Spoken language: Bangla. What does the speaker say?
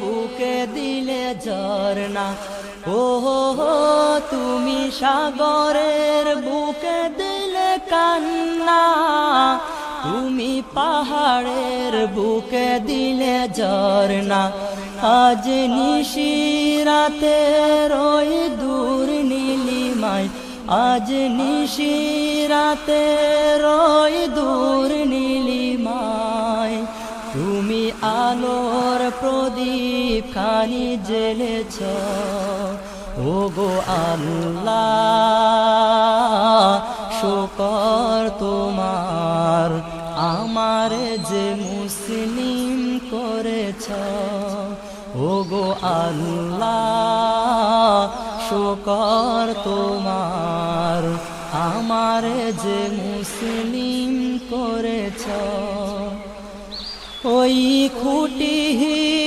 বুকে দিলে ঝরনা, ও হো তুমি সাগরের বুকে দিলে কান্না, তুমি পাহাড়ের বুকে দিলে ঝরনা। আজ নিশিরাতে রই দূর নীলিমায়, আজ নিশিরাতে রই দূর নীলিমায়, তুমি আলোর প্রদীপ খানি জ্বেলেছ, ওগো আল্লাহ শুকর তোমার, আমারে যে মুসলিম করেছ, ওগো আল্লাহ শুকর তোমার, আমারে যে মুসলিম করেছ। ওই খুঁটিহীন